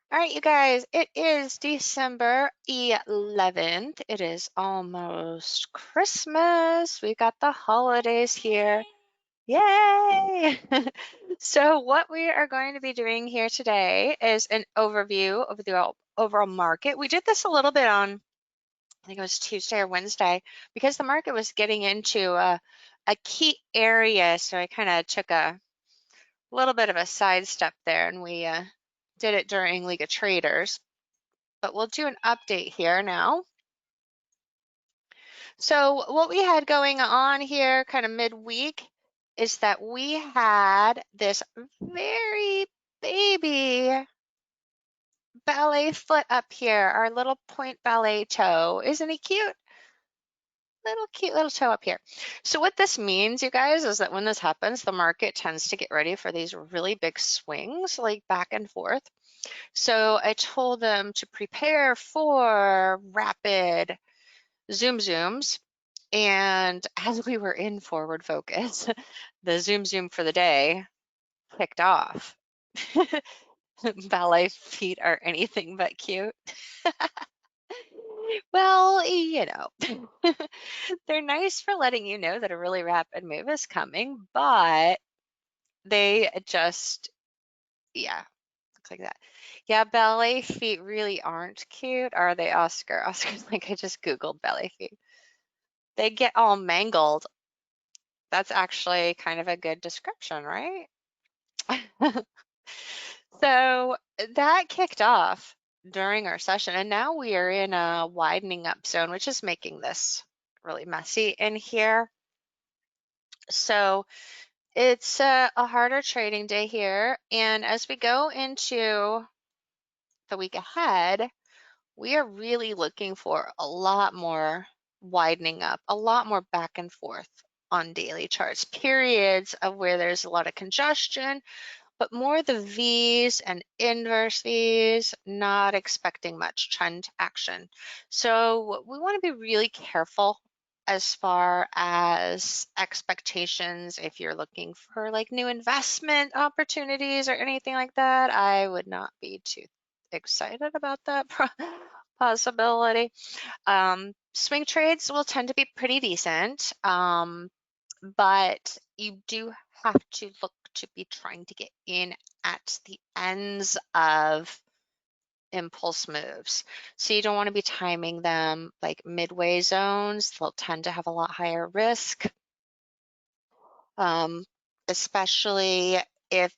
All right, you guys, it is December 11th. It is almost Christmas. We got the holidays here. Yay! So what we are going to be doing here today is an overview of the overall market. We did this a little bit on, I think it was Tuesday or Wednesday, because the market was getting into a key area. So I kind of took a little bit of a sidestep there, and we did it during League of Traders. But we'll do an update here now. So what we had going on here kind of midweek is that we had this very baby ballet foot up here, our little point ballet toe. Isn't he cute? Cute little toe up here. So what this means, you guys, is that when this happens, the market tends to get ready for these really big swings, like back and forth. So I told them to prepare for rapid zooms. And as we were in forward focus, the zoom for the day kicked off. Ballet feet are anything but cute. Well, they're nice for letting you know that a really rapid move is coming, but they just, yeah, looks like that. Yeah, ballet feet really aren't cute, are they, Oscar? Oscar's like, I just Googled ballet feet. They get all mangled. That's actually kind of a good description, right? So that kicked off during our session, and now we are in a widening up zone, which is making this really messy in here. So it's a harder trading day here, and as we go into the week ahead, we are really looking for a lot more widening up, a lot more back and forth on daily charts, periods of where there's a lot of congestion, but more the V's and inverse V's, not expecting much trend action. So we want to be really careful as far as expectations. If you're looking for like new investment opportunities or anything like that, I would not be too excited about that possibility. Swing trades will tend to be pretty decent, but you do have to look to be trying to get in at the ends of impulse moves. So you don't want to be timing them like midway zones. They'll tend to have a lot higher risk, especially if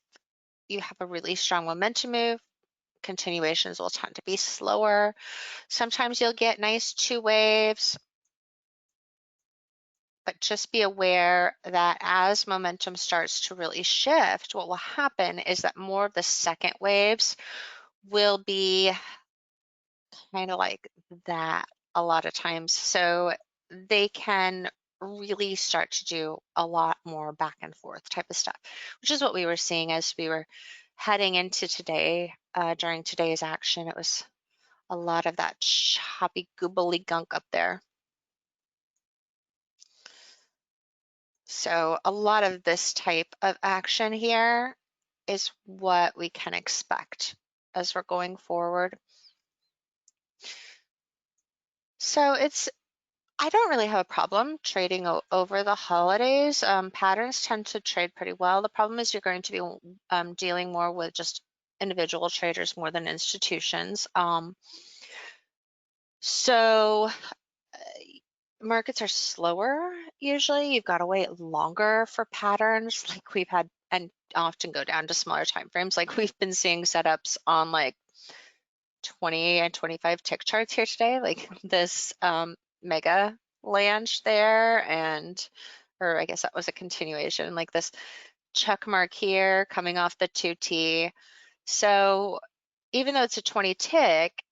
you have a really strong momentum move. Continuations will tend to be slower. Sometimes you'll get nice two waves, but just be aware that as momentum starts to really shift, what will happen is that more of the second waves will be kind of like that a lot of times. So they can really start to do a lot more back and forth type of stuff, which is what we were seeing as we were heading into today. During today's action, it was a lot of that choppy, goobly gunk up there. So a lot of this type of action here is what we can expect as we're going forward. So I don't really have a problem trading over the holidays. Patterns tend to trade pretty well. The problem is you're going to be dealing more with just individual traders more than institutions. So markets are slower usually. You've got to wait longer for patterns like we've had, and often go down to smaller time frames. Like we've been seeing setups on like 20 and 25 tick charts here today, like this mega lanch there, or I guess that was a continuation, like this check mark here coming off the 2T. So even though it's a 20 tick,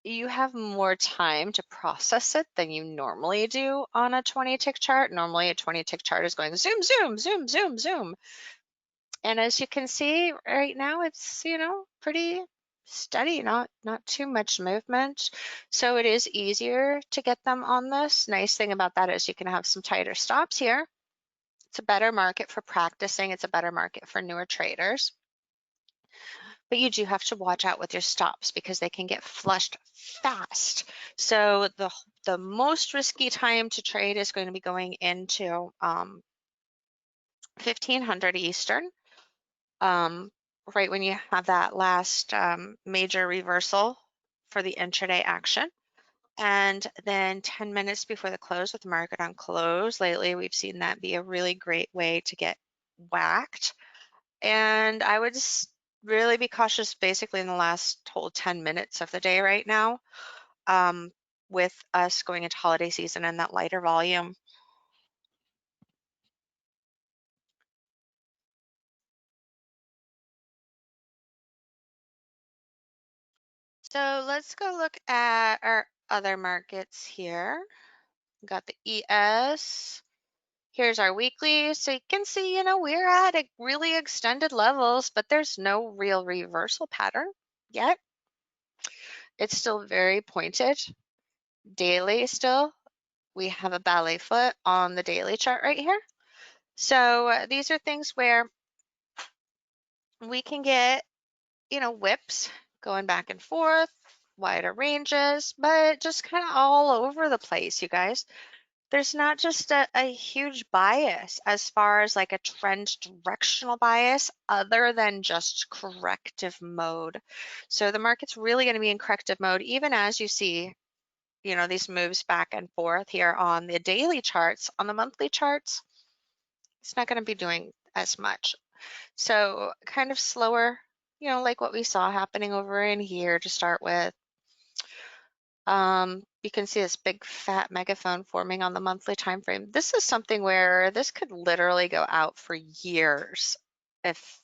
you have more time to process it than you normally do on a 20 tick chart. Normally a 20 tick chart is going zoom, zoom, zoom, zoom, zoom. And as you can see right now, it's, pretty steady, not too much movement. So it is easier to get them on this. Nice thing about that is you can have some tighter stops here. It's a better market for practicing. It's a better market for newer traders. but you do have to watch out with your stops because they can get flushed fast. So the most risky time to trade is going to be going into 1500 Eastern, right when you have that last major reversal for the intraday action. And then 10 minutes before the close with the market on close. Lately, we've seen that be a really great way to get whacked. And I would just really be cautious basically in the last whole 10 minutes of the day right now, with us going into holiday season and that lighter volume. So let's go look at our other markets here. We got the ES. Here's our weekly. So you can see, we're at really extended levels, but there's no real reversal pattern yet. It's still very pointed. Daily still, we have a ballet foot on the daily chart right here. So these are things where we can get, whips going back and forth, wider ranges, but just kind of all over the place, you guys. There's not just a huge bias as far as like a trend directional bias other than just corrective mode. So the market's really going to be in corrective mode, even as you see, these moves back and forth here on the daily charts. On the monthly charts, it's not going to be doing as much. So kind of slower, like what we saw happening over in here to start with. You can see this big fat megaphone forming on the monthly time frame. This is something where this could literally go out for years if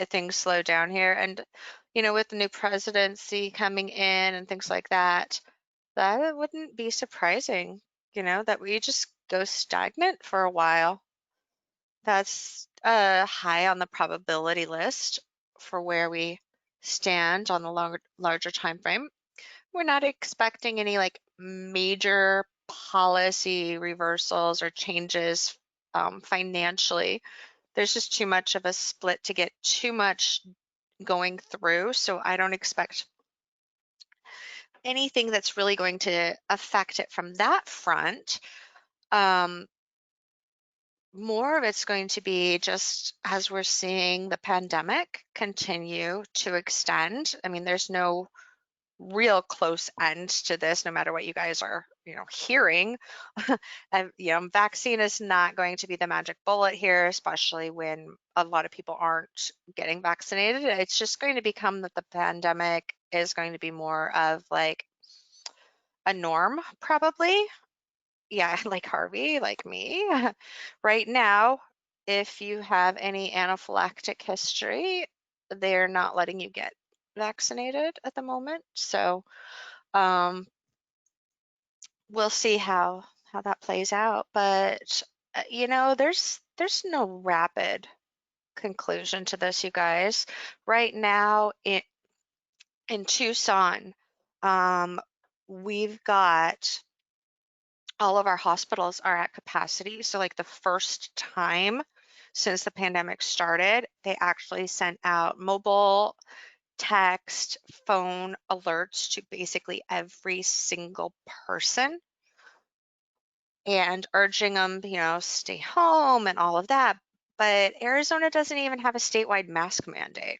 things slow down here. And, with the new presidency coming in and things like that, that wouldn't be surprising, that we just go stagnant for a while. That's high on the probability list for where we stand on the larger time frame. We're not expecting any like major policy reversals or changes financially. There's just too much of a split to get too much going through. So I don't expect anything that's really going to affect it from that front. More of it's going to be just as we're seeing the pandemic continue to extend. I mean, there's no real close end to this, no matter what you guys are, hearing. And, vaccine is not going to be the magic bullet here, especially when a lot of people aren't getting vaccinated. It's just going to become that the pandemic is going to be more of like a norm, probably. Yeah, like Harvey, like me. Right now, if you have any anaphylactic history, they're not letting you get vaccinated at the moment. So we'll see how that plays out. But there's no rapid conclusion to this, you guys. Right now in Tucson, we've got all of our hospitals are at capacity. So like the first time since the pandemic started, they actually sent out mobile, text, phone alerts to basically every single person and urging them, stay home and all of that. But Arizona doesn't even have a statewide mask mandate.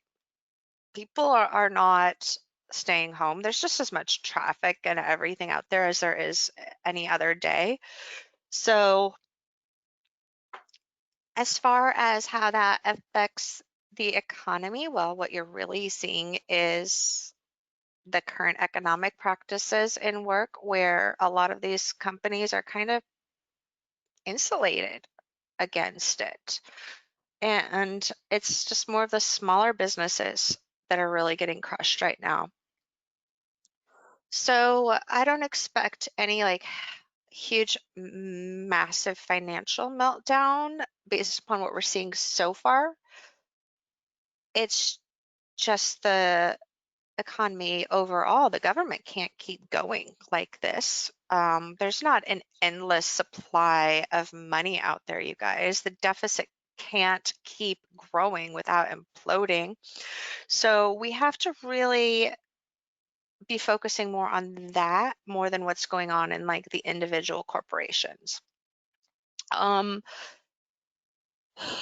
People are not staying home. There's just as much traffic and everything out there as there is any other day. So as far as how that affects the economy, well, what you're really seeing is the current economic practices in work where a lot of these companies are kind of insulated against it. And it's just more of the smaller businesses that are really getting crushed right now. So I don't expect any like huge, massive financial meltdown based upon what we're seeing so far. It's just the economy overall. The government can't keep going like this. There's not an endless supply of money out there, you guys. The deficit can't keep growing without imploding. So we have to really be focusing more on that more than what's going on in like the individual corporations.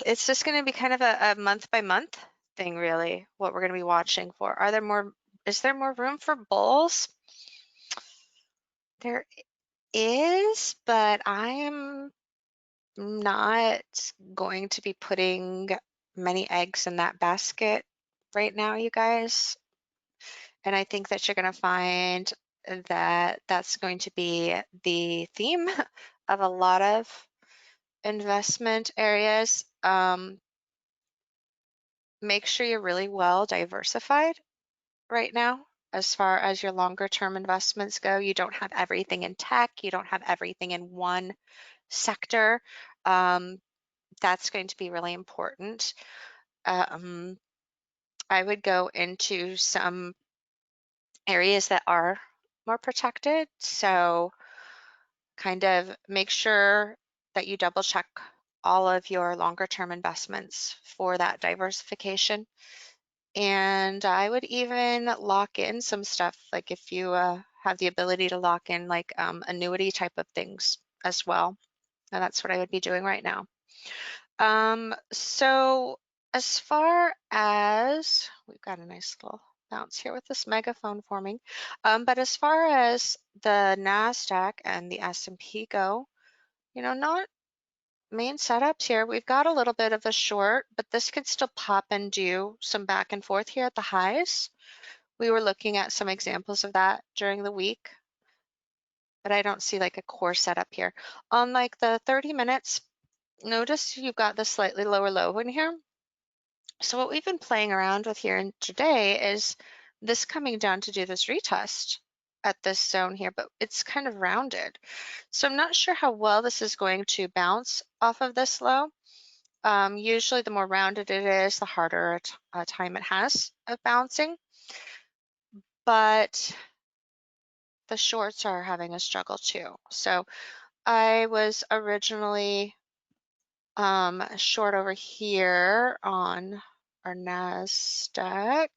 It's just going to be kind of a month by month thing, really, what we're going to be watching for. Is there more room for bulls? There is, but I am not going to be putting many eggs in that basket right now, you guys. And I think that you're going to find that that's going to be the theme of a lot of investment areas. Make sure you're really well diversified right now as far as your longer term investments go. You don't have everything in tech, you don't have everything in one sector. That's going to be really important. Um, I would go into some areas that are more protected. So kind of make sure that you double check all of your longer term investments for that diversification. And I would even lock in some stuff, like if you have the ability to lock in like annuity type of things as well. And that's what I would be doing right now. So as far as, we've got a nice little bounce here with this megaphone forming. But as far as the Nasdaq and the S&P go, not main setups here. We've got a little bit of a short, but this could still pop and do some back and forth here at the highs. We were looking at some examples of that during the week, but I don't see like a core setup here. On like the 30 minutes, notice you've got the slightly lower low in here. So what we've been playing around with here today is this coming down to do this retest at this zone here, but it's kind of rounded. So I'm not sure how well this is going to bounce off of this low. Usually the more rounded it is, the harder a time it has of bouncing. But the shorts are having a struggle too. So I was originally short over here on our Nasdaq,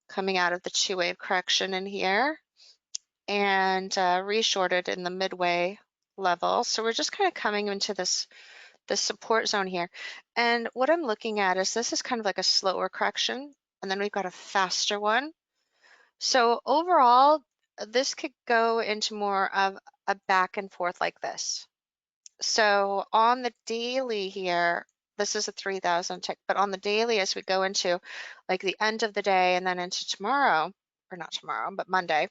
coming out of the two-wave correction in here, and reshorted in the midway level. So we're just kind of coming into this support zone here. And what I'm looking at is this is kind of like a slower correction, and then we've got a faster one. So overall, this could go into more of a back and forth like this. So on the daily here, this is a 3,000 tick, but on the daily as we go into like the end of the day and then into tomorrow, or not tomorrow, but Monday,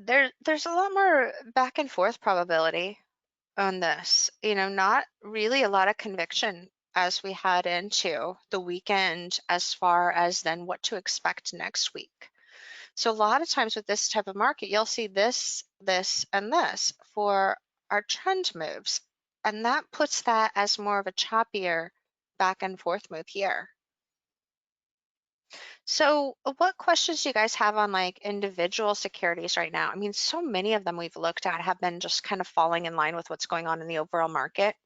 there's a lot more back and forth probability on this. Not really a lot of conviction as we head into the weekend as far as then what to expect next week. So a lot of times with this type of market, you'll see this, and this for our trend moves. And that puts that as more of a choppier back and forth move here. So what questions do you guys have on like individual securities right now? I mean, so many of them we've looked at have been just kind of falling in line with what's going on in the overall market.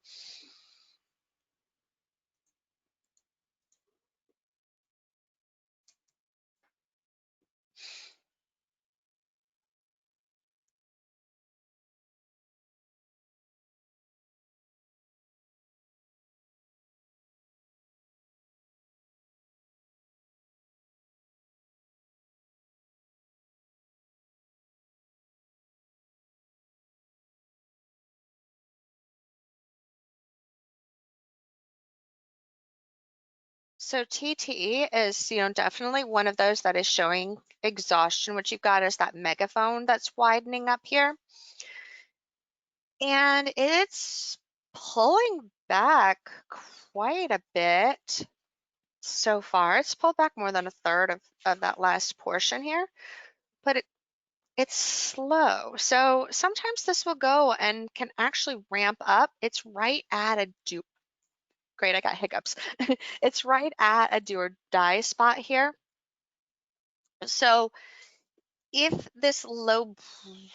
So TTE is, definitely one of those that is showing exhaustion. What you've got is that megaphone that's widening up here. And it's pulling back quite a bit so far. It's pulled back more than a third of that last portion here, but it's slow. So sometimes this will go and can actually ramp up. It's right at a great, I got hiccups. It's right at a do or die spot here. So if this low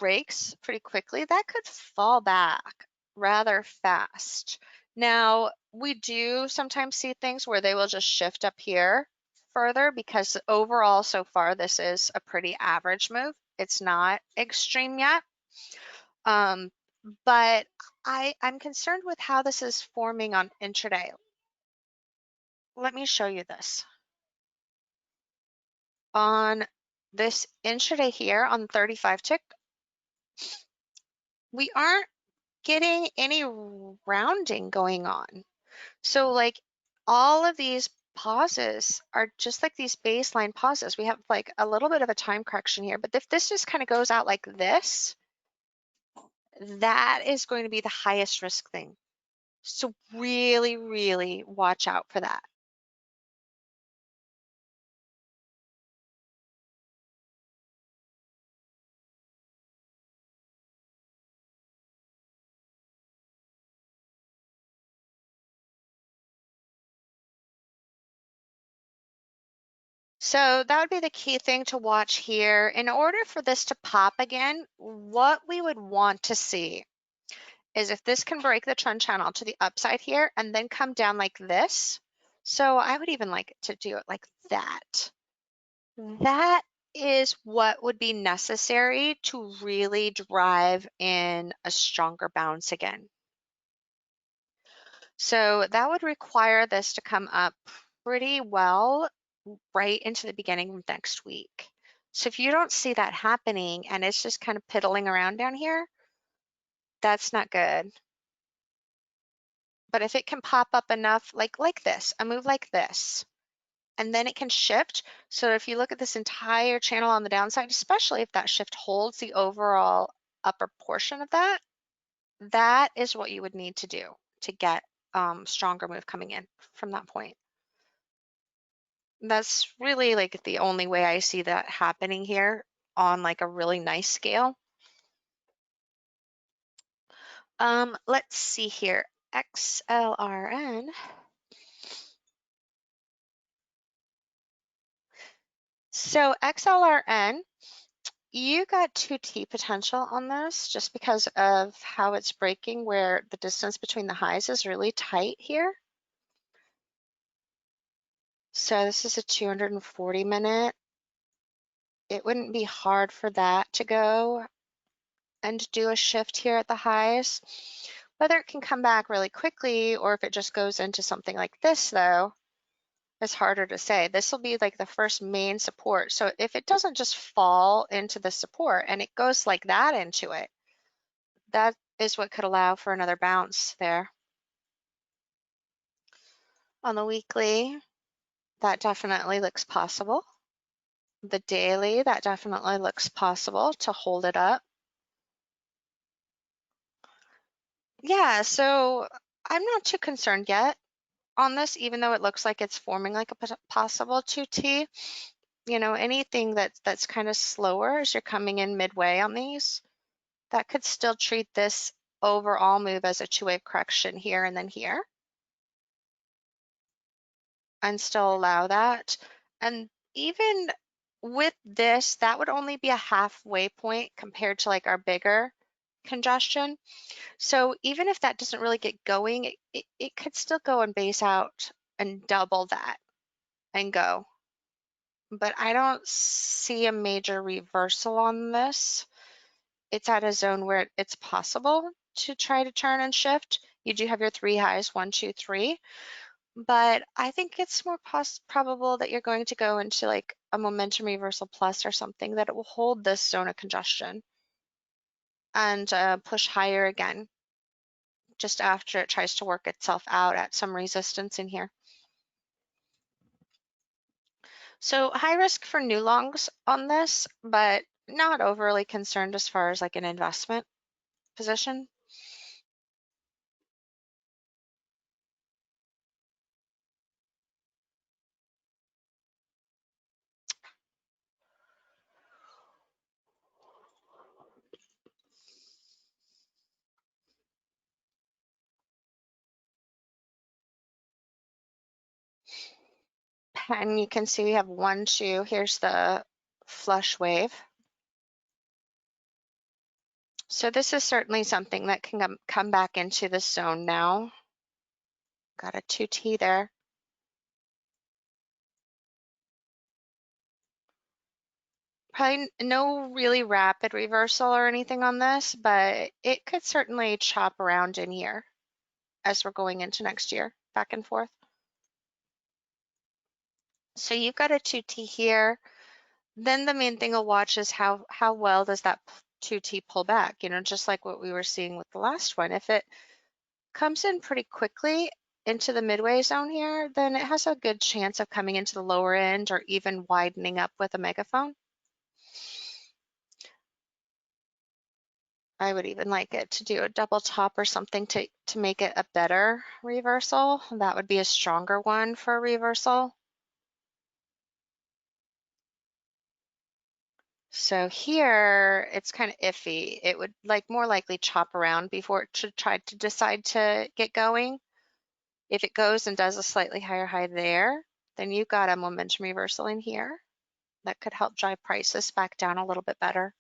breaks pretty quickly, that could fall back rather fast. Now, we do sometimes see things where they will just shift up here further because overall so far this is a pretty average move. It's not extreme yet. But I'm concerned with how this is forming on intraday. Let me show you this. On this intraday here on 35 tick, we aren't getting any rounding going on. So like all of these pauses are just like these baseline pauses. We have like a little bit of a time correction here, but if this just kind of goes out like this, that is going to be the highest risk thing. So really, really watch out for that. So that would be the key thing to watch here. In order for this to pop again, what we would want to see is if this can break the trend channel to the upside here and then come down like this. So I would even like to do it like that. That is what would be necessary to really drive in a stronger bounce again. So that would require this to come up pretty well right into the beginning of next week. So if you don't see that happening and it's just kind of piddling around down here, that's not good. But if it can pop up enough, like this, a move like this, and then it can shift. So if you look at this entire channel on the downside, especially if that shift holds the overall upper portion of that, that is what you would need to do to get stronger move coming in from that point. That's really like the only way I see that happening here on like a really nice scale. Let's see here. Xlrn. So Xlrn, you got 2T potential on this just because of how it's breaking, where the distance between the highs is really tight here. So this is a 240 minute. It wouldn't be hard for that to go and do a shift here at the highs. Whether it can come back really quickly or if it just goes into something like this though, is harder to say. This will be like the first main support. So if it doesn't just fall into the support and it goes like that into it, that is what could allow for another bounce there. On the weekly, that definitely looks possible. The daily, that definitely looks possible to hold it up. Yeah, so I'm not too concerned yet on this, even though it looks like it's forming like a possible 2T. You know, anything that's kind of slower as you're coming in midway on these, that could still treat this overall move as a two-wave correction here and then here, and still allow that. And even with this, that would only be a halfway point compared to like our bigger congestion. So even if that doesn't really get going, it could still go and base out and double that and go. But I don't see a major reversal on this. It's at a zone where it's possible to try to turn and shift. You do have your three highs, 1, 2, 3, but I think it's more probable that you're going to go into like a momentum reversal plus or something, that it will hold this zone of congestion and push higher again just after it tries to work itself out at some resistance in here. So high risk for new longs on this, but not overly concerned as far as like an investment position. And you can see we have 1, 2, here's the flush wave. So this is certainly something that can come back into the zone now. Got a 2T there. Probably no really rapid reversal or anything on this, but it could certainly chop around in here as we're going into next year, back and forth. So you've got a 2T here. Then the main thing to watch is how well does that 2T pull back, you know, just like what we were seeing with the last one. If it comes in pretty quickly into the midway zone here, then it has a good chance of coming into the lower end or even widening up with a megaphone. I would even like it to do a double top or something to make it a better reversal. That would be a stronger one for a reversal. So here it's kind of iffy. It would like more likely chop around before it should try to decide to get going. If it goes and does a slightly higher high there, then you've got a momentum reversal in here that could help drive prices back down a little bit better.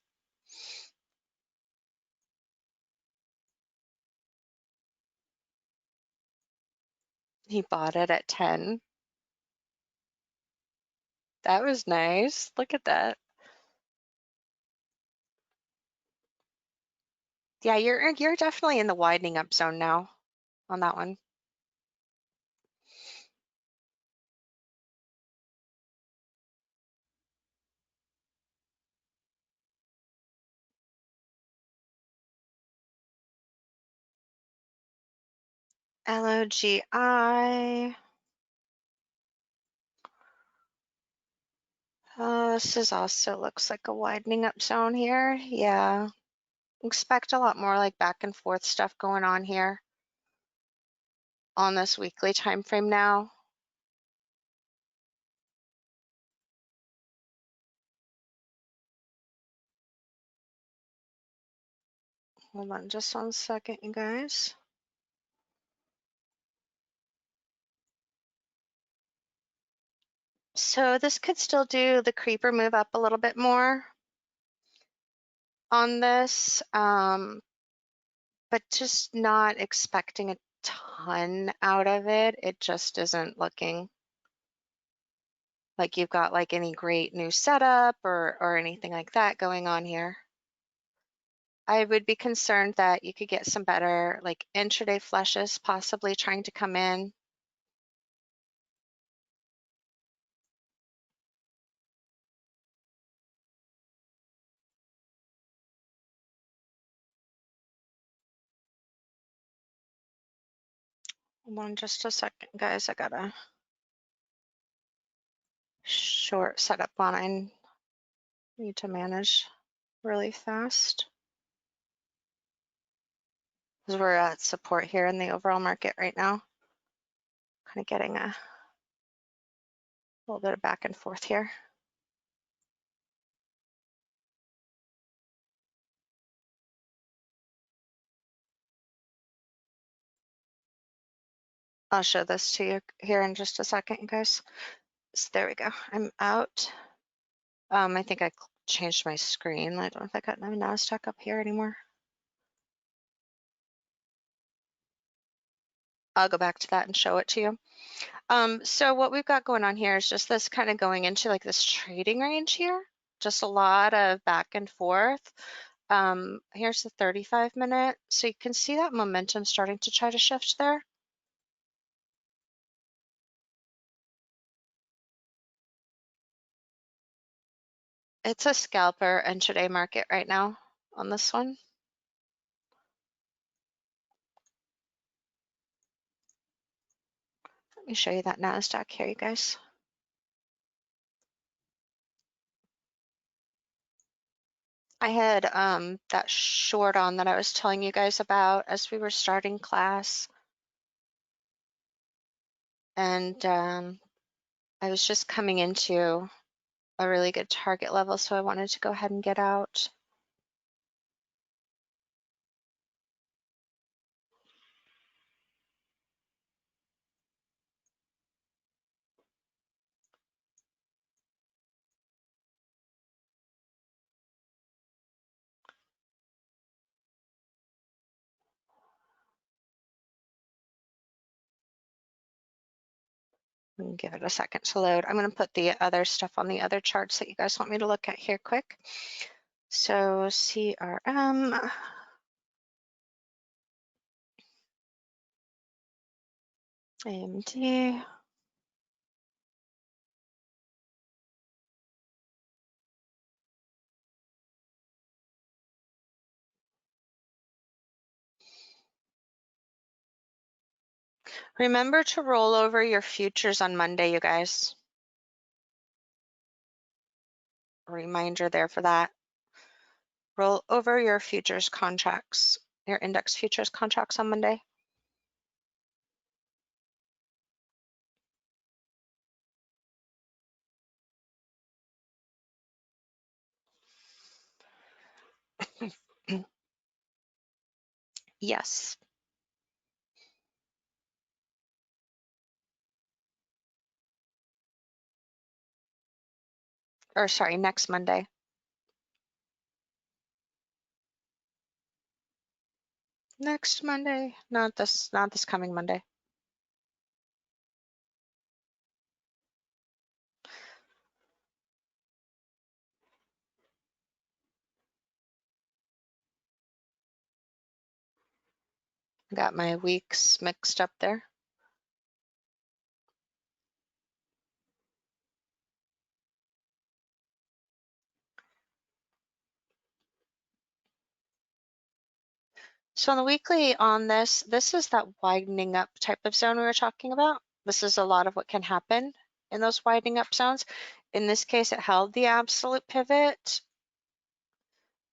He bought it at 10. That was nice. Look at that. Yeah, you're definitely in the widening up zone now on that one. LOGI. This is also looks like a widening up zone here. Yeah. Expect a lot more like back and forth stuff going on here on this weekly time frame now. Hold on just 1 second, you guys. So this could still do the creeper move up a little bit more on this, but just not expecting a ton out of it. It just isn't looking like you've got like any great new setup or anything like that going on here. I would be concerned that you could get some better like intraday flushes possibly trying to come in. Hold on just a second, guys. I got a short setup on I need to manage really fast. Because we're at support here in the overall market right now. Kind of getting a little bit of back and forth here. I'll show this to you here in just a second, you guys. So there we go. I'm out. I think I changed my screen. I don't know if I got my Nasdaq up here anymore. I'll go back to that and show it to you. So what we've got going on here is just this kind of going into like this trading range here. Just a lot of back and forth. Here's the 35-minute. So you can see that momentum starting to try to shift there. It's a scalper intraday market right now on this one. Let me show you that Nasdaq here, you guys. I had that short on that I was telling you guys about as we were starting class. And I was just coming into a really good target level, so I wanted to go ahead and get out. Give it a second to load. I'm going to put the other stuff on the other charts that you guys want me to look at here quick. So CRM, AMD, remember to roll over your futures on Monday, you guys. A reminder there for that. Roll over your futures contracts, your index futures contracts on Monday. Yes. Or sorry, next Monday. Next Monday, not this coming Monday. Got my weeks mixed up there. So on the weekly on this is that widening up type of zone we were talking about. This is a lot of what can happen in those widening up zones. In this case, it held the absolute pivot.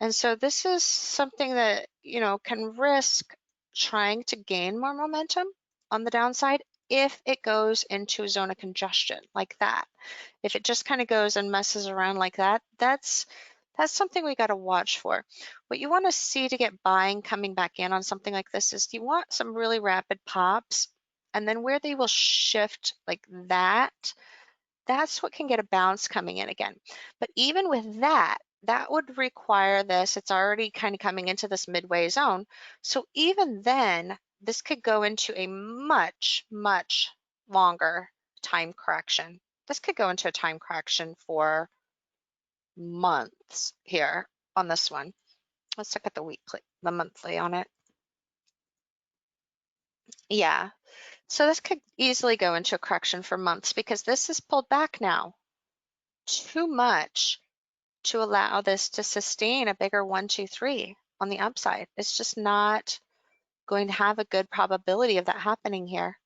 And so this is something that, you know, can risk trying to gain more momentum on the downside if it goes into a zone of congestion like that. If it just kind of goes and messes around like that, that's something we got to watch for. What you want to see to get buying coming back in on something like this is you want some really rapid pops, and then where they will shift like that, that's what can get a bounce coming in again. But even with that, that would require this. It's already kind of coming into this midway zone. So even then, this could go into a much, much longer time correction. This could go into a time correction for months here on this one. Let's look at the weekly, the monthly on it. Yeah, so this could easily go into a correction for months because this is pulled back now too much to allow this to sustain a bigger 1, 2, 3 on the upside. It's just not going to have a good probability of that happening here.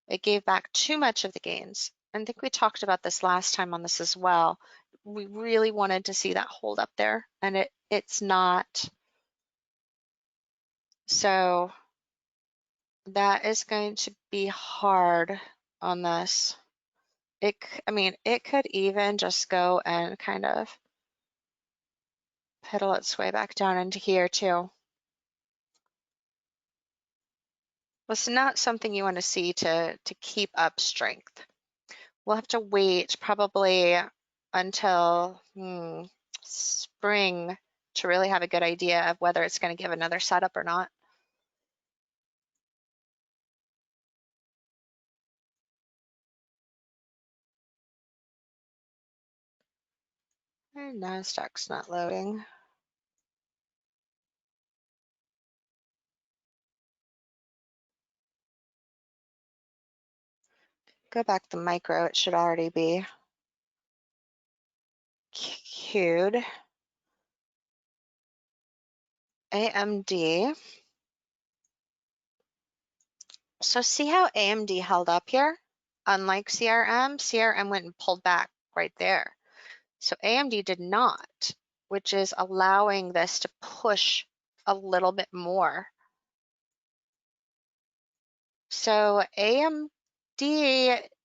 It gave back too much of the gains. I think we talked about this last time on this as well. We really wanted to see that hold up there, and it's not. So that is going to be hard on this. I mean, it could even just go and kind of pedal its way back down into here too. It's not something you want to see to keep up strength. We'll have to wait probably until spring to really have a good idea of whether it's going to give another setup or not. And Nasdaq's not loading. Go back to micro, it should already be queued. AMD. So see how AMD held up here? Unlike CRM went and pulled back right there. So AMD did not, which is allowing this to push a little bit more. So AMD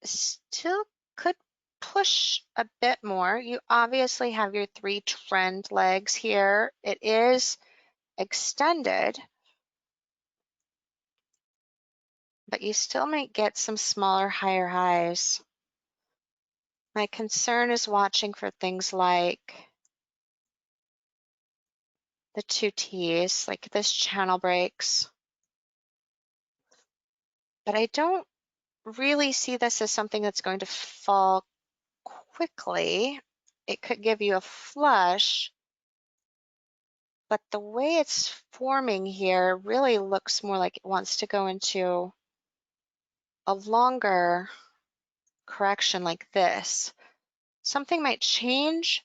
still could push a bit more. You obviously have your 3 trend legs here. It is extended, but you still might get some smaller, higher highs. My concern is watching for things like the 2 Ts, like this channel breaks. But I don't really see this as something that's going to fall quickly. It could give you a flush, but the way it's forming here really looks more like it wants to go into a longer correction like this. Something might change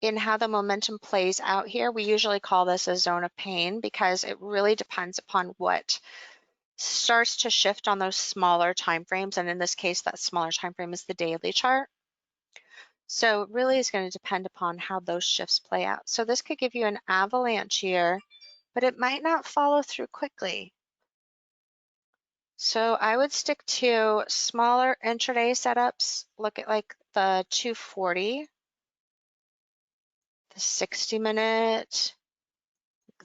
in how the momentum plays out here. We usually call this a zone of pain because it really depends upon what starts to shift on those smaller time frames. And in this case, that smaller time frame is the daily chart. So it really is going to depend upon how those shifts play out. So this could give you an avalanche here, but it might not follow through quickly. So I would stick to smaller intraday setups. Look at like the 240, the 60-minute,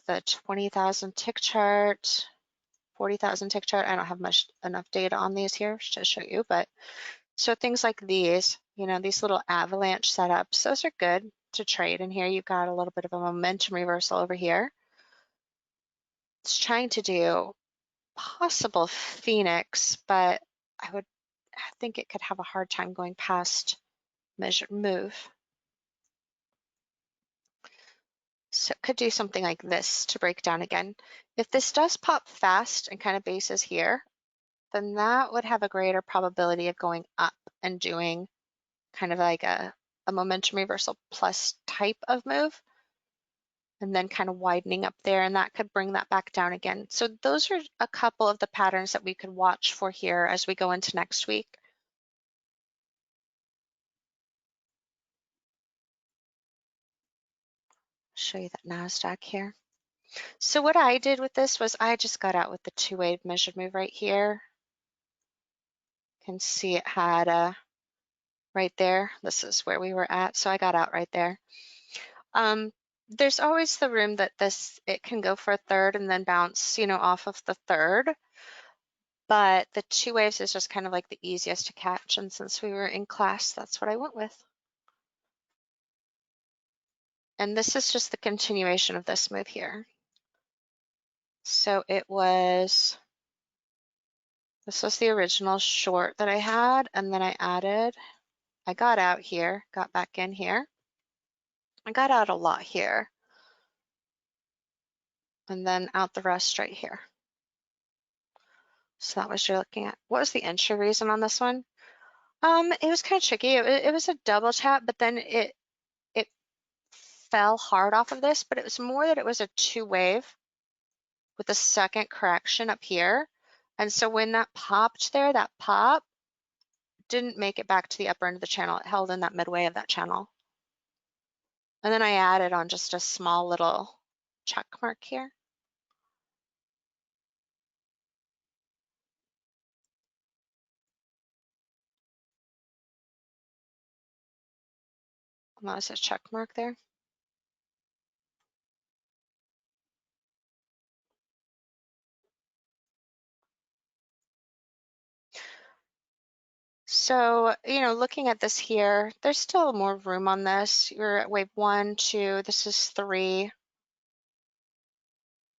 the 20,000 tick chart, 40,000 tick chart. I don't have enough data on these here to show you, but so things like these, you know, these little avalanche setups, those are good to trade. And here you've got a little bit of a momentum reversal over here. It's trying to do possible Phoenix, but I think it could have a hard time going past measured move. So it could do something like this to break down again. If this does pop fast and kind of bases here, then that would have a greater probability of going up and doing kind of like a momentum reversal plus type of move, and then kind of widening up there, and that could bring that back down again. So those are a couple of the patterns that we could watch for here as we go into next week. Show you that Nasdaq here. So what I did with this was I just got out with the two-way measured move right here. You can see it had a right there. This is where we were at, so I got out right there. There's always the room that it can go for a third and then bounce, you know, off of the third. But the two waves is just kind of like the easiest to catch, and since we were in class, that's what I went with. And this is just the continuation of this move here. So this was the original short that I had, and then I got out here, got back in here. I got out a lot here, and then out the rest right here. So that was you're looking at. What was the entry reason on this one? It was kind of tricky. It was a double tap, but then it fell hard off of this, but it was more that it was a two wave with a second correction up here. And so when that popped there, that pop didn't make it back to the upper end of the channel. It held in that midway of that channel. And then I added on just a small little check mark here. And that was a check mark there. So, you know, looking at this here, there's still more room on this. You're at wave 1, 2, this is 3.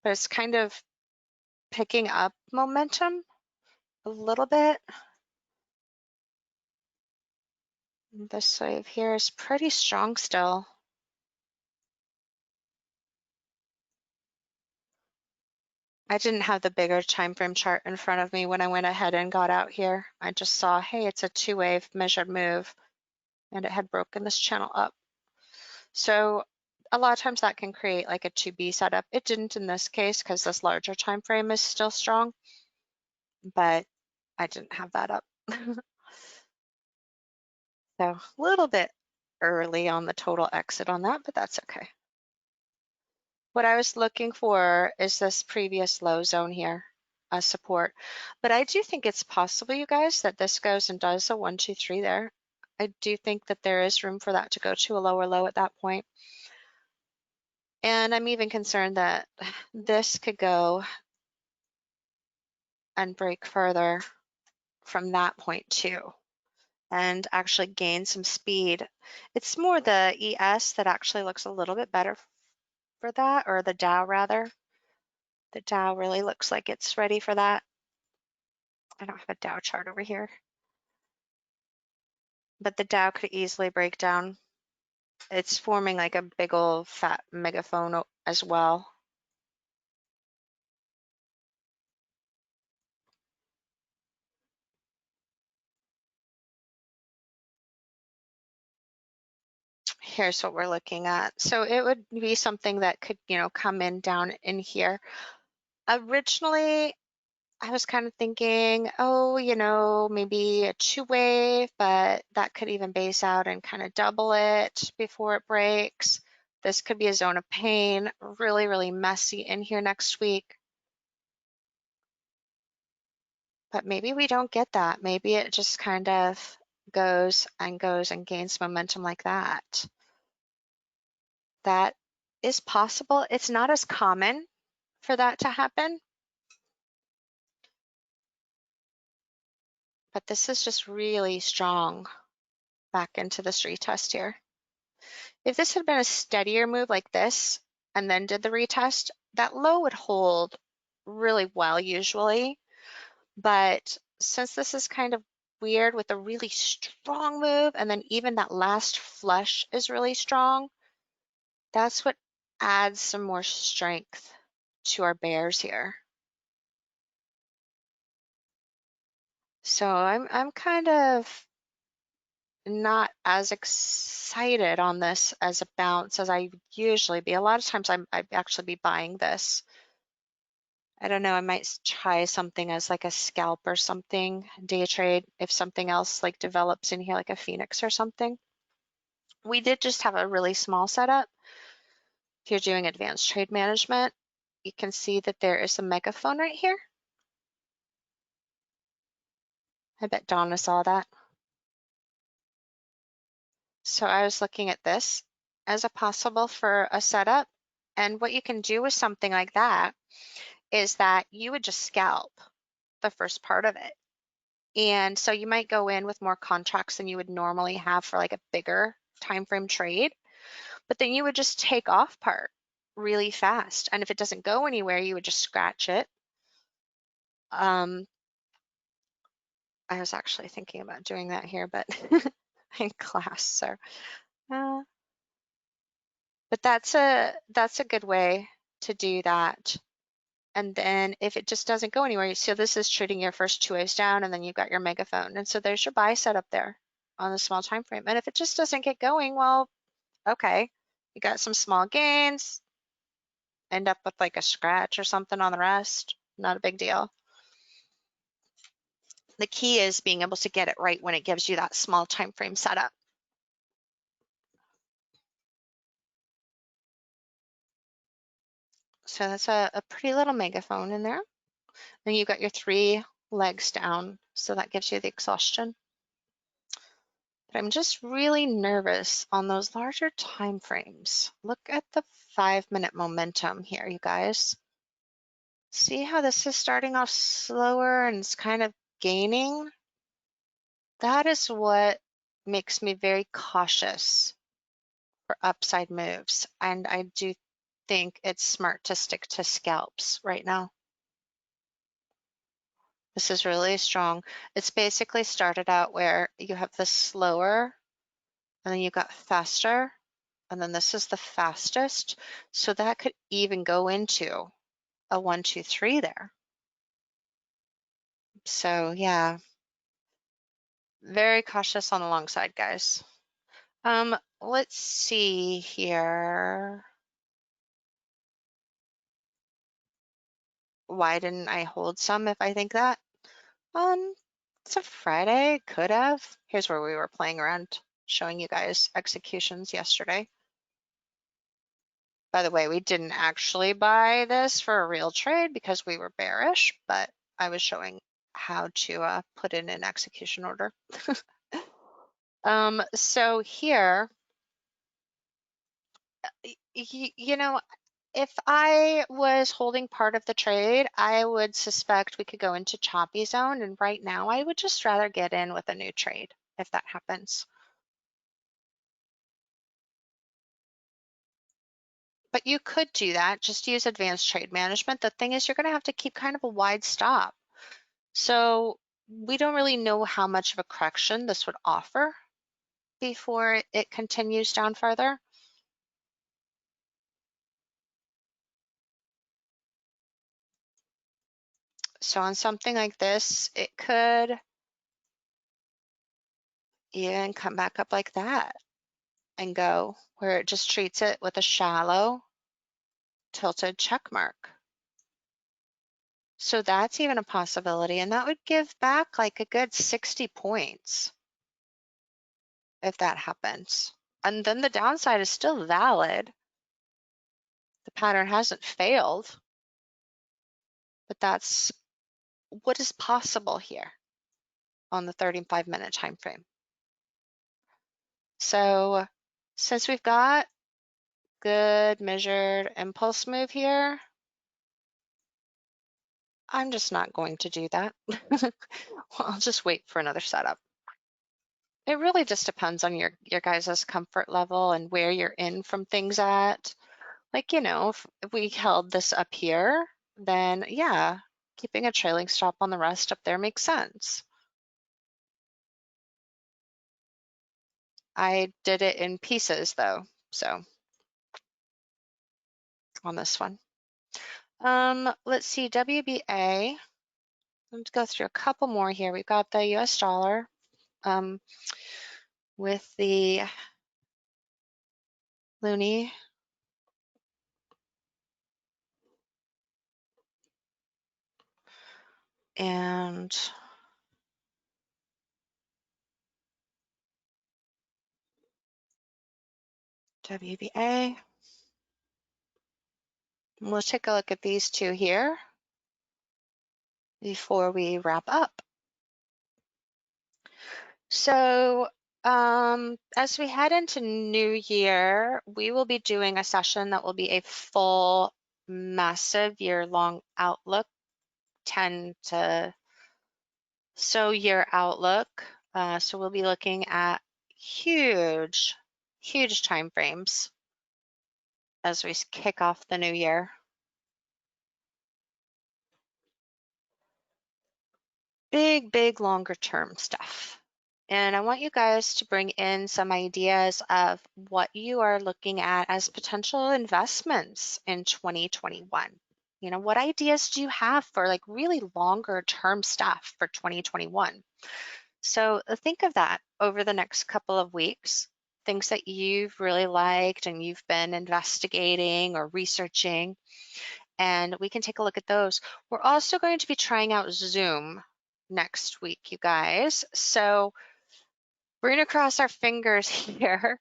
But it's kind of picking up momentum a little bit. This wave here is pretty strong still. I didn't have the bigger time frame chart in front of me when I went ahead and got out here. I just saw, hey, it's a two-wave measured move, and it had broken this channel up. So a lot of times that can create like a 2B setup. It didn't in this case because this larger time frame is still strong, but I didn't have that up. So a little bit early on the total exit on that, but that's okay. What I was looking for is this previous low zone here, support. But I do think it's possible, you guys, that this goes and does a 1, 2, 3 there. I do think that there is room for that to go to a lower low at that point. And I'm even concerned that this could go and break further from that point too, and actually gain some speed. It's more the ES that actually looks a little bit better for that, or the Dow rather. The Dow really looks like it's ready for that. I don't have a Dow chart over here. But the Dow could easily break down. It's forming like a big old fat megaphone as well. Here's what we're looking at. So it would be something that could, come in down in here. Originally, I was kind of thinking, oh, maybe a two-way, but that could even base out and kind of double it before it breaks. This could be a zone of pain, really, really messy in here next week. But maybe we don't get that. Maybe it just kind of goes and gains momentum like that. That is possible. It's not as common for that to happen. But this is just really strong back into this retest here. If this had been a steadier move like this and then did the retest, that low would hold really well usually. But since this is kind of weird with a really strong move and then even that last flush is really strong, that's what adds some more strength to our bears here. So I'm kind of not as excited on this as a bounce as I usually be. A lot of times I'd actually be buying this. I don't know, I might try something as like a scalp or something, day trade, if something else like develops in here like a Phoenix or something. We did just have a really small setup. If you're doing advanced trade management, you can see that there is a megaphone right here. I bet Donna saw that. So I was looking at this as a possible for a setup. And what you can do with something like that is that you would just scalp the first part of it. And so you might go in with more contracts than you would normally have for like a bigger time frame trade, but then you would just take off part really fast. And if it doesn't go anywhere, you would just scratch it. I was actually thinking about doing that here, but in class, so. But that's a good way to do that. And then if it just doesn't go anywhere, so this is trading your first two waves down, and then you've got your megaphone. And so there's your buy set up there on the small time frame. And if it just doesn't get going, well, okay, you got some small gains, end up with like a scratch or something on the rest. Not a big deal. The key is being able to get it right when it gives you that small time frame setup. So that's a pretty little megaphone in there. Then you've got your 3 legs down, so that gives you the exhaustion. But I'm just really nervous on those larger time frames. Look at the 5-minute momentum here, you guys. See how this is starting off slower and it's kind of gaining? That is what makes me very cautious for upside moves. And I do think it's smart to stick to scalps right now. This is really strong. It's basically started out where you have the slower, and then you've got faster, and then this is the fastest. So that could even go into a 1, 2, 3 there. So yeah, very cautious on the long side, guys. Let's see here. Why didn't I hold some if I think that? It's a Friday, could have. Here's where we were playing around, showing you guys executions yesterday. By the way, we didn't actually buy this for a real trade because we were bearish, but I was showing how to put in an execution order. So here, you know, if I was holding part of the trade, I would suspect we could go into choppy zone. And right now, I would just rather get in with a new trade if that happens. But you could do that, just use advanced trade management. The thing is, you're going to have to keep kind of a wide stop. So we don't really know how much of a correction this would offer before it continues down further. So on something like this, it could even come back up like that and go where it just treats it with a shallow tilted check mark. So that's even a possibility, and that would give back like a good 60 points if that happens. And then the downside is still valid. The pattern hasn't failed, but that's what is possible here on the 35-minute time frame. So since we've got good measured impulse move here, I'm just not going to do that. I'll just wait for another setup. It really just depends on your guys' comfort level and where you're in from things at. Like, you know, if we held this up here, then yeah, keeping a trailing stop on the rest up there makes sense. I did it in pieces though, so on this one. Let's see, WBA. Let's go through a couple more here. We've got the US dollar with the loonie. And WBA. We'll take a look at these two here before we wrap up. So as we head into New Year, we will be doing a session that will be a full, massive year-long outlook, 10 to so year outlook. So we'll be looking at huge, huge time frames as we kick off the new year. Big, big, longer term stuff. And I want you guys to bring in some ideas of what you are looking at as potential investments in 2021. You know, what ideas do you have for like really longer term stuff for 2021? So think of that over the next couple of weeks, things that you've really liked and you've been investigating or researching, and we can take a look at those. We're also going to be trying out Zoom next week, you guys. So we're going to cross our fingers here,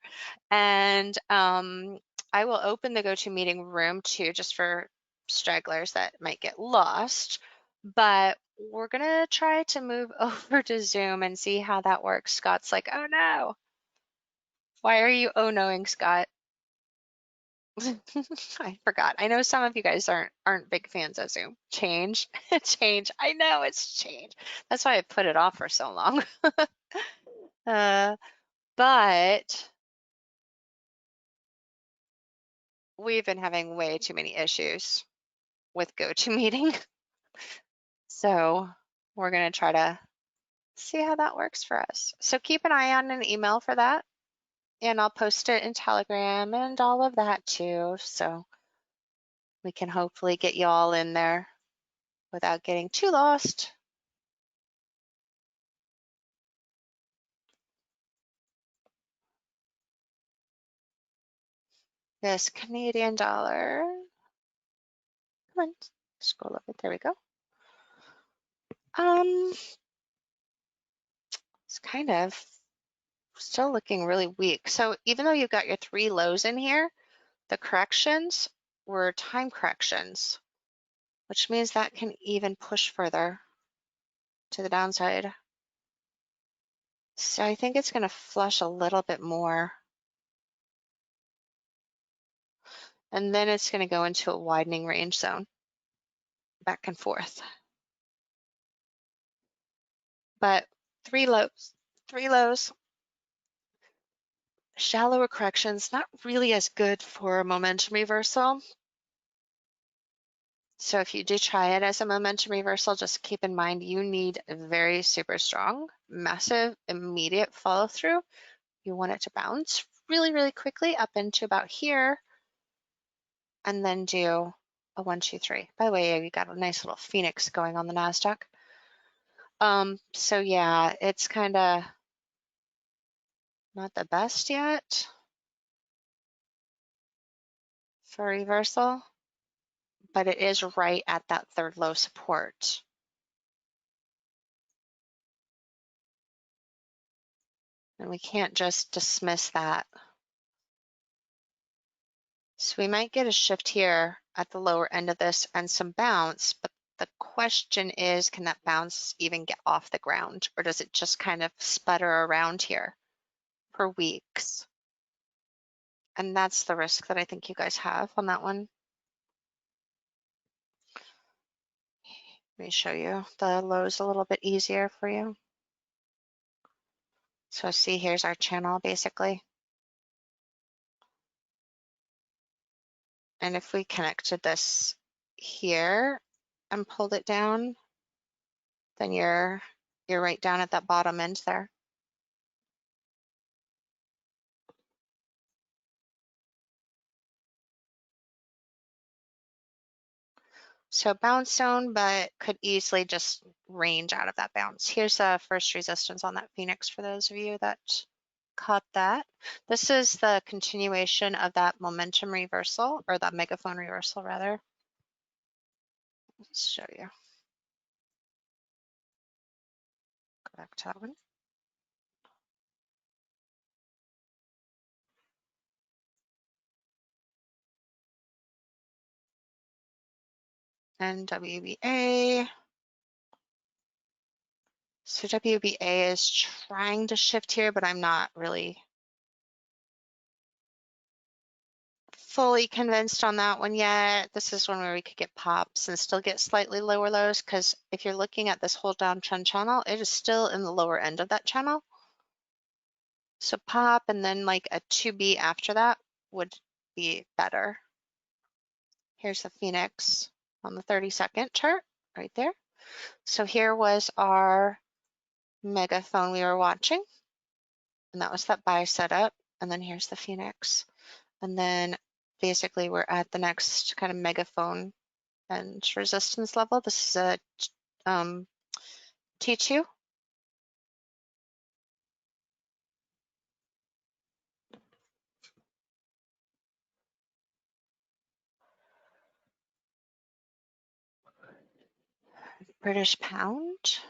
and I will open the GoToMeeting room too, just for stragglers that might get lost. But we're going to try to move over to Zoom and see how that works. Scott's like, oh no. Why are you oh knowing, Scott? I forgot. I know some of you guys aren't big fans of Zoom. Change, change. I know it's change. That's why I put it off for so long. But we've been having way too many issues with GoToMeeting. So we're going to try to see how that works for us. So keep an eye on an email for that. And I'll post it in Telegram and all of that too. So we can hopefully get you all in there without getting too lost. This Canadian dollar. Come on, scroll up. There we go. It's kind of still looking really weak. So even though you've got your 3 lows in here, the corrections were time corrections, which means that can even push further to the downside. So I think it's going to flush a little bit more. And then it's going to go into a widening range zone, back and forth. But 3 lows, shallower corrections, not really as good for a momentum reversal. So if you do try it as a momentum reversal, just keep in mind you need a very super strong, massive, immediate follow through. You want it to bounce really, really quickly up into about here and then do a 1, 2, 3. By the way, you got a nice little phoenix going on the Nasdaq. So yeah, it's kind of not the best yet for reversal, but it is right at that third low support. And we can't just dismiss that. So we might get a shift here at the lower end of this and some bounce, but the question is, can that bounce even get off the ground, or does it just kind of sputter around here for weeks? And that's the risk that I think you guys have on that one. Let me show you the lows a little bit easier for you. So see, here's our channel basically. And if we connected this here and pulled it down, then you're right down at that bottom end there. So bounce zone, but could easily just range out of that bounce. Here's the first resistance on that Phoenix for those of you that caught that. This is the continuation of that momentum reversal, or that megaphone reversal rather. Let's show you. Go back to that one. And WBA. So WBA is trying to shift here, but I'm not really fully convinced on that one yet. This is one where we could get pops and still get slightly lower lows, because if you're looking at this whole downtrend channel, it is still in the lower end of that channel. So pop and then like a 2B after that would be better. Here's the Phoenix on the 30-second chart right there. So here was our megaphone we were watching, and that was that buy setup. And then here's the Phoenix. And then basically we're at the next kind of megaphone and resistance level. This is a T2. British pound.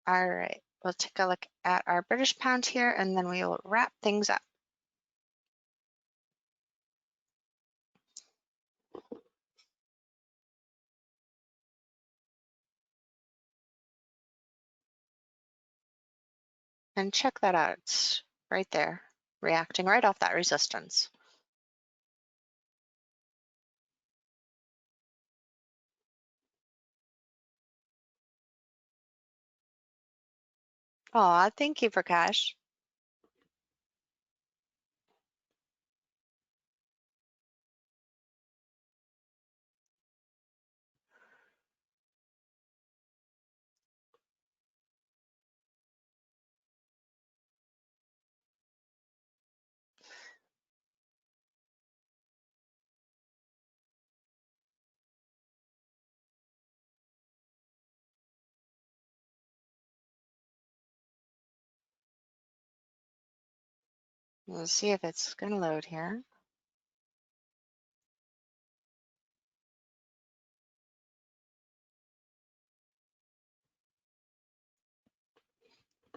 All right, we'll take a look at our British pound here, and then we will wrap things up. And check that out, it's right there, reacting right off that resistance. Aw, thank you, Prakash. We'll see if it's gonna load here.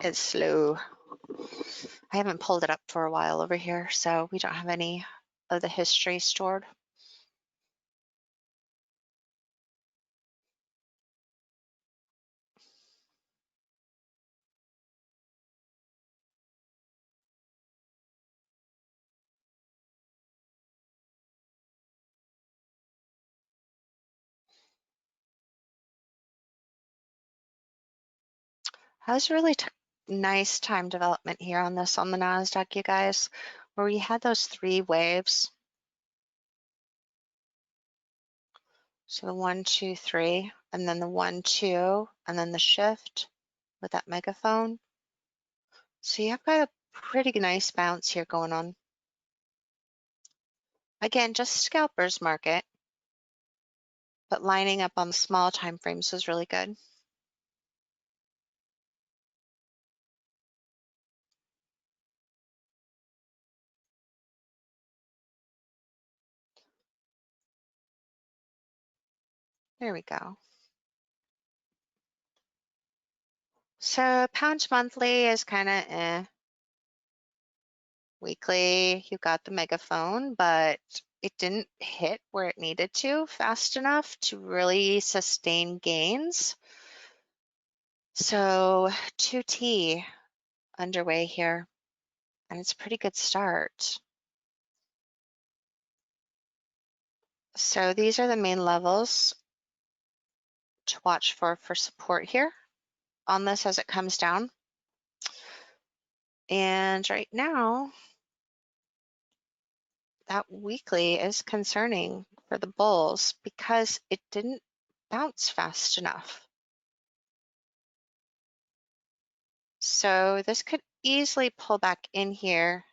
It's slow. I haven't pulled it up for a while over here, so we don't have any of the history stored. That was really nice time development here on this on the Nasdaq, you guys, where we had those 3 waves. So the 1, 2, 3, and then the 1, 2, and then the shift with that megaphone. So you've got a pretty nice bounce here going on. Again, just scalpers market, but lining up on the small time frames was really good. There we go. So pound monthly is kind of weekly. You got the megaphone, but it didn't hit where it needed to fast enough to really sustain gains. So 2T underway here, and it's a pretty good start. So these are the main levels to watch for support here on this as it comes down. And right now, that weekly is concerning for the bulls because it didn't bounce fast enough. So this could easily pull back in here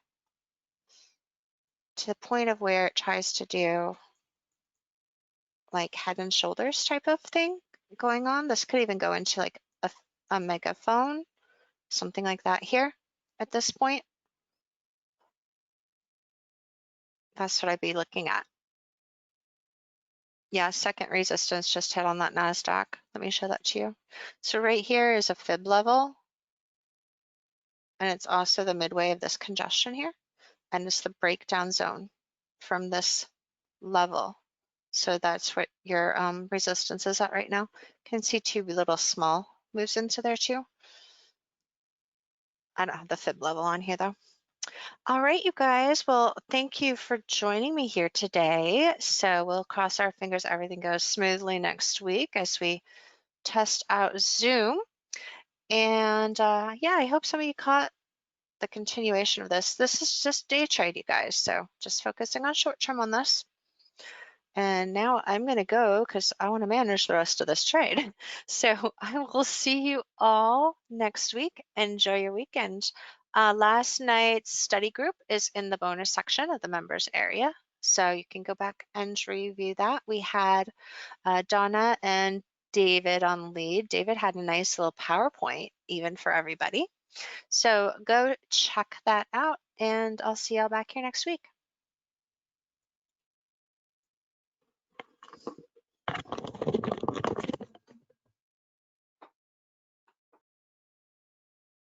to the point of where it tries to do like head and shoulders type of thing going on. This could even go into like a megaphone, something like that here at this point. That's what I'd be looking at. Yeah, second resistance just hit on that Nasdaq. Let me show that to you. So right here is a fib level, and it's also the midway of this congestion here, and it's the breakdown zone from this level. So that's what your resistance is at right now. You can see two little small moves into there too. I don't have the fib level on here though. All right, you guys. Well, thank you for joining me here today. So we'll cross our fingers everything goes smoothly next week as we test out Zoom. And yeah, I hope some of you caught the continuation of this. This is just day trade, you guys. So just focusing on short term on this. And now I'm going to go because I want to manage the rest of this trade. So I will see you all next week. Enjoy your weekend. Last night's study group is in the bonus section of the members area. So you can go back and review that. We had Donna and David on lead. David had a nice little PowerPoint even for everybody. So go check that out and I'll see y'all back here next week.